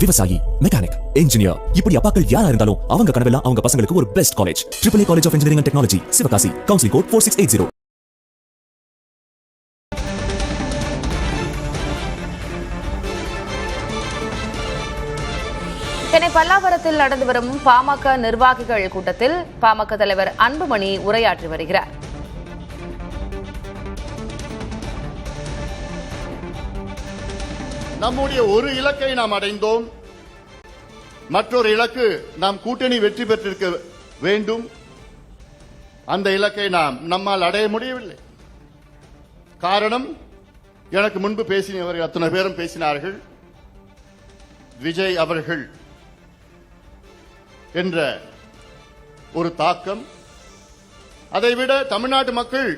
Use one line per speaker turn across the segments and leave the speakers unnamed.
விவசாயி, mechanic, engineer, இப்படி அப்பாக்கள் யாரா இருந்தாலும் அவங்க கனவெல்லாம் அவங்க பசங்களுக்கு ஒரு best college. AAA college of engineering and technology, Sivakasi. Counselling code 4680.
Chennai பல்லாவரத்தில் நடந்து வரும் பாமக நிர்வாகிகள் கூட்டத்தில் பாமக தலைவர் அன்புமணி உரையாற்றி வருகிறார்.
நம்முடைய ஒரு இலக்கை நாம் அடைந்தோம். மற்றொரு இலக்கு நாம் கூட்டணி வெற்றி பெற்றிருக்க வேண்டும். அந்த இலக்கை நம்மால் அடைய முடியவில்லை. காரணம், எனக்கு முன்பு பேசினவர்கள் அத்தனை பேரும் பேசினார்கள். விஜய் அவர்கள் என்ற ஒரு தாக்கம், அதைவிட தமிழ்நாட்டு மக்கள்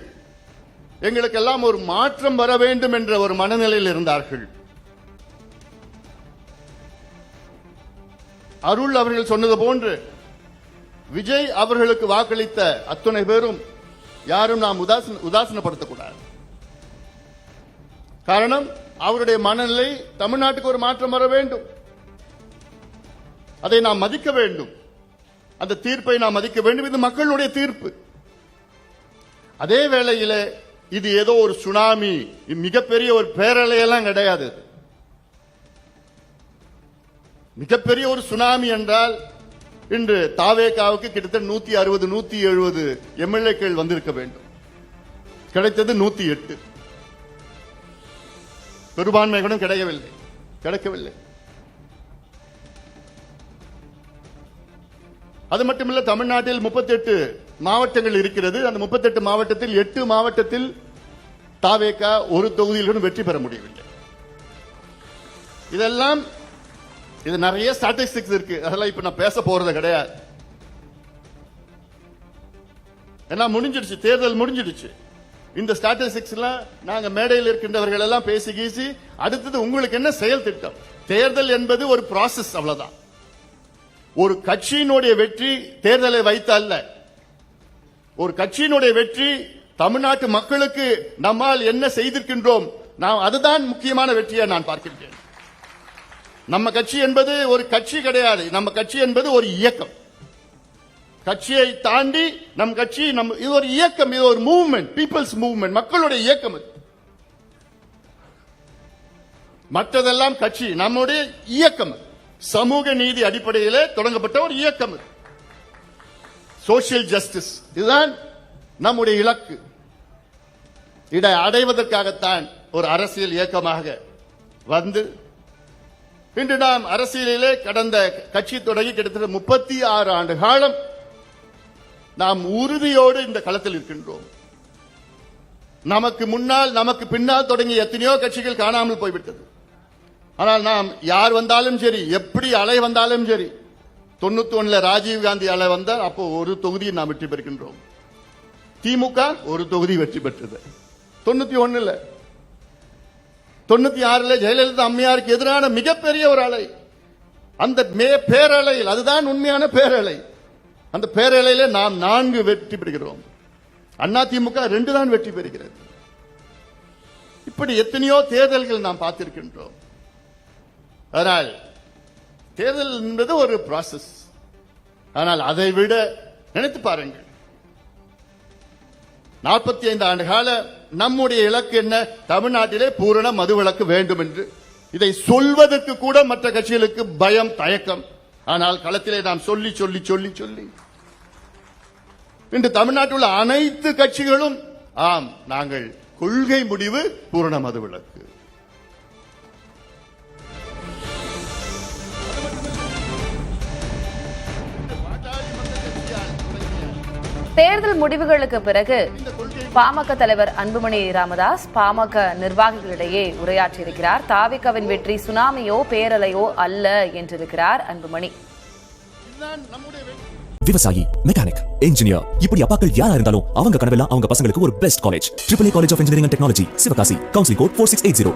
எங்களுக்கெல்லாம் ஒரு மாற்றம் வர வேண்டும் என்ற ஒரு மனநிலையில் இருந்தார்கள். அருள் அவர்கள் சொன்னது போன்று விஜய் அவர்களுக்கு வாக்களித்த அத்தனை பேரும் யாரும் நாம் உதாசீனப்படுத்தக்கூடாது. காரணம், அவருடைய மனநிலை தமிழ்நாட்டுக்கு ஒரு மாற்றம் வர வேண்டும். அதை நாம் மதிக்க வேண்டும். அந்த தீர்ப்பை நாம் மதிக்க வேண்டும். இது மக்களுடைய தீர்ப்பு. அதே வேளையில் இது ஏதோ ஒரு சுனாமி, மிகப்பெரிய ஒரு பேரலையெல்லாம் கிடையாது. மிகப்பெரிய ஒரு சுனாமி என்றால் இன்று தாவேகாவுக்கு கிட்டத்தட்ட 160 170 எம்எல்ஏக்கள் வந்திருக்க வேண்டும். கிடைத்தது 108. பெரும்பான்மை கூட கிடைக்கவில்லை. அது மட்டுமல்ல, தமிழ்நாட்டில் 38 மாவட்டங்கள் இருக்கிறது. அந்த 38 மாவட்டத்தில் 8 மாவட்டத்தில் தாவேகா ஒரு தொகுதியிலும் வெற்றி பெற முடியவில்லை. இதெல்லாம் இது நிறைய ஸ்டாட்டிஸ்டிக்ஸ் இருக்கு. அதெல்லாம் இப்ப நான் பேச போறது கிடையாது. எல்லாம் முடிஞ்சிடுச்சு, தேர்தல் முடிஞ்சிடுச்சு. இந்த ஸ்டாட்டிஸ்டிக்ஸ் எல்லாம் நாங்க மேடையில் இருக்கின்றவர்கள் எல்லாம் பேசி கீசி அடுத்தது உங்களுக்கு என்ன செயல் திட்டம். தேர்தல் என்பது ஒரு ப்ராசஸ், அவ்வளவுதான். ஒரு கட்சியினுடைய வெற்றி தேர்தலை வைத்து அல்ல. ஒரு கட்சியினுடைய வெற்றி தமிழ்நாட்டு மக்களுக்கு நம்மால் என்ன செய்திருக்கின்றோம், அதுதான் முக்கியமான வெற்றியை நான் பார்க்கின்றேன். நம்ம கட்சி என்பது ஒரு கட்சி கிடையாது. நம்ம கட்சி என்பது ஒரு இயக்கம். கட்சியை தாண்டி நம் கட்சி இது ஒரு இயக்கம், இது ஒரு மூவ்மெண்ட், பீப்புள்ஸ் மூவ்மெண்ட், மக்களுடைய இயக்கம். மற்றதெல்லாம் கட்சி, நம்முடைய இயக்கம். சமூக நீதி அடிப்படையிலே தொடங்கப்பட்ட ஒரு இயக்கம். சோசியல் ஜஸ்டிஸ், இதுதான் நம்முடைய இலக்கு. இதை அடைவதற்காகத்தான் ஒரு அரசியல் இயக்கமாக வந்து இன்று நாம் அரசியலிலே கடந்த கட்சி தொடங்கி கிட்டத்தட்ட 36 ஆண்டு காலம் நாம் உறுதியோடு இந்த களத்தில் இருக்கின்றோம். நமக்கு முன்னால் நமக்கு பின்னால் தொடங்கி எத்தனையோ கட்சிகள் காணாமல் போய்விட்டது. ஆனால் நாம் யார் வந்தாலும் சரி, எப்படி அலை வந்தாலும் சரி, 91 ராஜீவ்காந்தி அலை வந்தால் அப்போ ஒரு தொகுதியை நாம் வெற்றி பெறுகின்றோம். திமுக ஒரு தொகுதி வெற்றி பெற்றது. 91 96 ஜெயலலிதா அம்மையாருக்கு எதிரான மிகப்பெரிய ஒரு அலை. அந்த பேரலையில், அதுதான் உண்மையான பேரலை. அந்த பேரலையில நாம் 4 வெற்றி பெறுகிறோம். அதிமுக 2 தான் வெற்றி பெறுகிறது. இப்படி எத்தனையோ தேர்தல்கள் நாம் பார்த்திருக்கின்றோம். அதனால் தேர்தல் என்பது ஒரு ப்ராசஸ். ஆனால் அதை விட நினைத்து பாருங்கள், 45 ஆண்டு கால நம்முடைய இலக்கு என்ன? தமிழ்நாட்டிலே பூரண மதுவிலக்கு வேண்டும் என்று. இதை சொல்வதற்கு கூட மற்ற கட்சிகளுக்கு பயம், தயக்கம். ஆனால் களத்திலே நாம் சொல்லி சொல்லி சொல்லி சொல்லி இன்று தமிழ்நாட்டில் உள்ள அனைத்து கட்சிகளும் ஆம், நாங்கள் கொள்கை முடிவு பூரண மதுவிலக்கு.
தேர்தல் முடிவுகளுக்கு பிறகு பாமக தலைவர் அன்புமணி ராமதாஸ் பாமக நிர்வாகிகளிடையே உரையாற்றியிருக்கிறார். தாவேகாவின் வெற்றி சுனாமியோ பேரலையோ அல்ல என்றிருக்கிறார் அன்புமணி.
விவசாயி, மெக்கானிக், இன்ஜினியர், இப்படி அப்பாக்கள் யாரா இருந்தாலும் அவங்க கனவெல்லாம் அவங்க பசங்களுக்கு ஒரு best college. AAA college of engineering and technology, Sivakasi. Counselling code 4680.